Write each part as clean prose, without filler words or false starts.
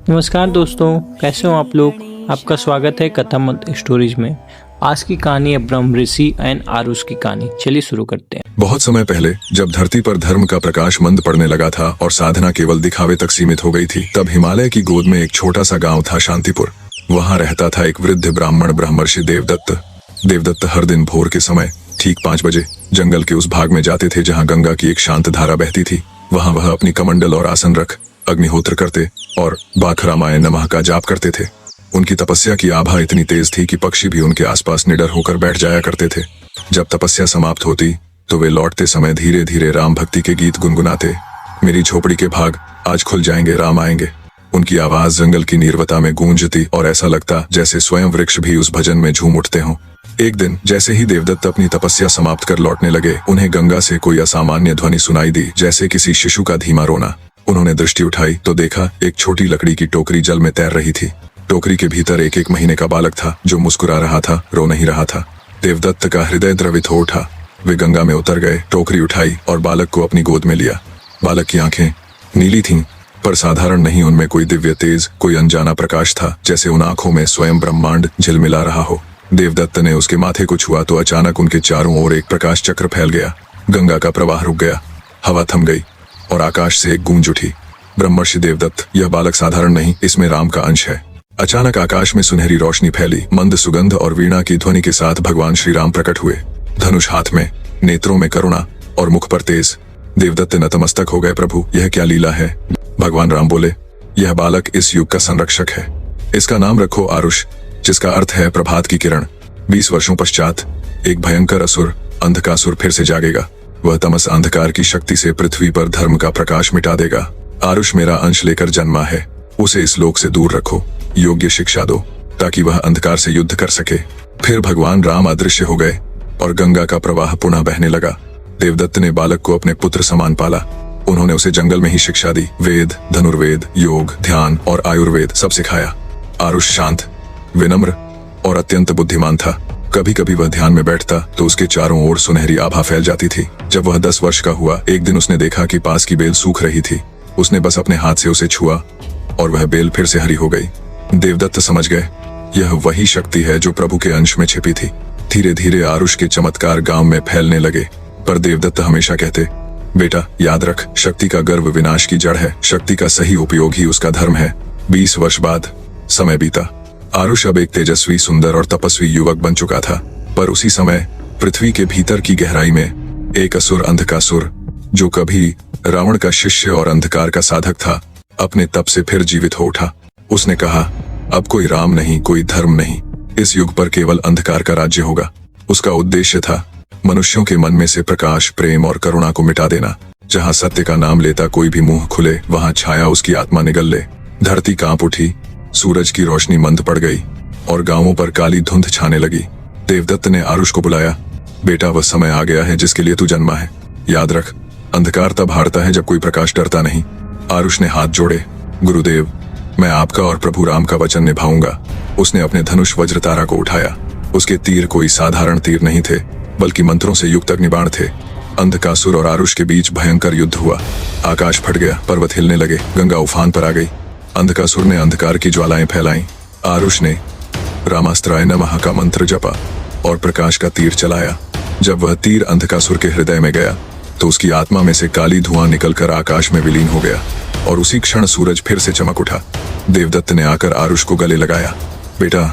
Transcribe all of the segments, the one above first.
नमस्कार दोस्तों, कैसे हो आप लोग। आपका स्वागत है कथा मंत्र स्टोरीज में। आज की कहानी है ब्रह्म ऋषि एंड आरुष की कहानी। चलिए शुरू करते हैं। बहुत समय पहले जब धरती पर धर्म का प्रकाश मंद पड़ने लगा था और साधना केवल दिखावे तक सीमित हो गई थी, तब हिमालय की गोद में एक छोटा सा गांव था, शांतिपुर। वहां रहता था एक वृद्ध ब्राह्मण ब्रह्मर्षि देवदत्त। देवदत्त हर दिन भोर के समय ठीक 5 बजे जंगल के उस भाग में जाते थे जहाँ गंगा की एक शांत धारा बहती थी। वहां वह अपनी कमंडल और आसन रख अग्निहोत्र करते और बाखरामाय नमः का जाप करते थे। उनकी तपस्या की आभा इतनी तेज थी कि पक्षी भी उनके आसपास निडर होकर बैठ जाया करते थे। जब तपस्या समाप्त होती तो वे लौटते समय धीरे धीरे राम भक्ति के गीत गुनगुनाते। मेरी झोपड़ी के भाग आज खुल जाएंगे, राम आएंगे। उनकी आवाज जंगल की नीरवता में गूंजती और ऐसा लगता जैसे स्वयं वृक्ष भी उस भजन में झूम उठते हों। एक दिन जैसे ही देवदत्त अपनी तपस्या समाप्त कर लौटने लगे, उन्हें गंगा से कोई असामान्य ध्वनि सुनाई दी, जैसे किसी शिशु का धीमा रोना। उन्होंने दृष्टि उठाई तो देखा एक छोटी लकड़ी की टोकरी जल में तैर रही थी। टोकरी के भीतर एक महीने का बालक था जो मुस्कुरा रहा था, रो नहीं रहा था। देवदत्त का हृदय द्रवित हो उठा। वे गंगा में उतर गए, टोकरी उठाई और बालक को अपनी गोद में लिया। बालक की आंखें नीली थीं, पर साधारण नहीं, उनमें कोई दिव्य तेज, कोई अनजाना प्रकाश था, जैसे उन आंखों में स्वयं ब्रह्मांड झिलमिला रहा हो। देवदत्त ने उसके माथे को छुआ तो अचानक उनके चारों ओर एक प्रकाश चक्र फैल गया। गंगा का प्रवाह रुक गया, हवा थम गई और आकाश से एक गूंज उठी। ब्रह्मर्षि देवदत्त, यह बालक साधारण नहीं, इसमें राम का अंश है। अचानक आकाश में सुनहरी रोशनी फैली, मंद सुगंध और वीणा की ध्वनि के साथ भगवान श्री राम प्रकट हुए, धनुष हाथ में, नेत्रों में करुणा और मुख पर तेज। देवदत्त नतमस्तक हो गए, प्रभु यह क्या लीला है। भगवान राम बोले, यह बालक इस युग का संरक्षक है। इसका नाम रखो आरुष, जिसका अर्थ है प्रभात की किरण। 20 वर्षों पश्चात एक भयंकर असुर अंधकासुर फिर से जागेगा। वह तमस अंधकार की शक्ति से पृथ्वी पर धर्म का प्रकाश मिटा देगा। आरुष मेरा अंश लेकर जन्मा है, उसे इस लोक से दूर रखो, योग्य शिक्षा दो ताकि वह अंधकार से युद्ध कर सके। फिर भगवान राम अदृश्य हो गए और गंगा का प्रवाह पुनः बहने लगा। देवदत्त ने बालक को अपने पुत्र समान पाला। उन्होंने उसे जंगल में ही शिक्षा दी, वेद, धनुर्वेद, योग, ध्यान और आयुर्वेद सब सिखाया। आरुष शांत, विनम्र और अत्यंत बुद्धिमान था। कभी कभी वह ध्यान में बैठता तो उसके चारों ओर सुनहरी आभा फैल जाती थी। जब वह 10 वर्ष का हुआ, एक दिन उसने देखा कि पास की बेल सूख रही थी। उसने बस अपने हाथ से उसे छुआ और वह बेल फिर से हरी हो गई। देवदत्त समझ गए, यह वही शक्ति है जो प्रभु के अंश में छिपी थी। धीरे धीरे आरुष के चमत्कार गांव में फैलने लगे। पर देवदत्त हमेशा कहते, बेटा याद रख, शक्ति का गर्व विनाश की जड़ है, शक्ति का सही उपयोग ही उसका धर्म है। 20 वर्ष बाद समय बीता। आरुष अब एक तेजस्वी, सुंदर और तपस्वी युवक बन चुका था। पर उसी समय पृथ्वी के भीतर की गहराई में एक असुर, अंधकासुर, जो कभी रावण का शिष्य और अंधकार का साधक था, अपने तप से फिर जीवित हो उठा। उसने कहा, अब कोई राम नहीं, कोई धर्म नहीं, इस युग पर केवल अंधकार का राज्य होगा। उसका उद्देश्य था मनुष्यों के मन में से प्रकाश, प्रेम और करुणा को मिटा देना। जहाँ सत्य का नाम लेता कोई भी मुंह खुले, वहाँ छाया उसकी आत्मा निगल ले। धरती कांप उठी, सूरज की रोशनी मंद पड़ गई और गांवों पर काली धुंध छाने लगी। देवदत्त ने आरुष को बुलाया, बेटा वह समय आ गया है जिसके लिए तू जन्मा है। याद रख, अंधकार तब हारता है जब कोई प्रकाश डरता नहीं। आरुष ने हाथ जोड़े, गुरुदेव मैं आपका और प्रभु राम का वचन निभाऊंगा। उसने अपने धनुष वज्रतारा को उठाया। उसके तीर कोई साधारण तीर नहीं थे, बल्कि मंत्रों से युक्त अग्निबाण थे। अंधकासुर और आरुष के बीच भयंकर युद्ध हुआ। आकाश फट गया, पर्वत हिलने लगे, गंगा उफान पर आ गई। अंधकासुर ने अंधकार की ज्वालाएं फैलाईं। आरुष ने रामास्त्राय नमः का मंत्र जपा और प्रकाश का तीर चलाया। जब वह तीर अंधकासुर के हृदय में गया तो उसकी आत्मा में से काली धुआं निकलकर आकाश में विलीन हो गया और उसी क्षण सूरज फिर से चमक उठा। देवदत्त ने आकर आरुष को गले लगाया, बेटा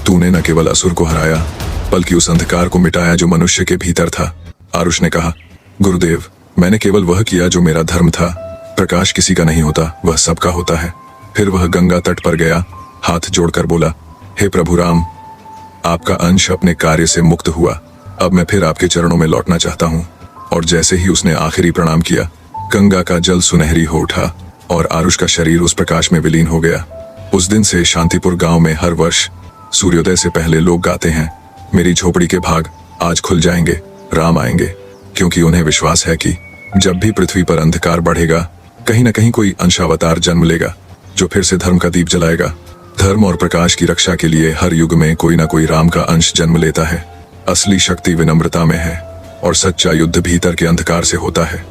तूने न केवल असुर को हराया बल्कि उस अंधकार को मिटाया जो मनुष्य के भीतर था। आरुष ने कहा, गुरुदेव मैंने केवल वह किया जो मेरा धर्म था। प्रकाश किसी का नहीं होता, वह सबका होता है। फिर वह गंगा तट पर गया, हाथ जोड़कर बोला, हे प्रभु राम, आपका अंश अपने कार्य से मुक्त हुआ। अब मैं फिर आपके चरणों में लौटना चाहता हूँ। और जैसे ही उसने आखिरी प्रणाम किया, गंगा का जल सुनहरी हो उठा और आरुष का शरीर उस प्रकाश में विलीन हो गया। उस दिन से शांतिपुर गांव में हर वर्ष सूर्योदय से पहले लोग गाते हैं, मेरी झोपड़ी के भाग आज खुल जाएंगे, राम आएंगे। क्योंकि उन्हें विश्वास है कि जब भी पृथ्वी पर अंधकार बढ़ेगा, कहीं न कहीं कोई अंशावतार जन्म लेगा जो फिर से धर्म का दीप जलाएगा। धर्म और प्रकाश की रक्षा के लिए हर युग में कोई ना कोई राम का अंश जन्म लेता है। असली शक्ति विनम्रता में है और सच्चा युद्ध भीतर के अंधकार से होता है।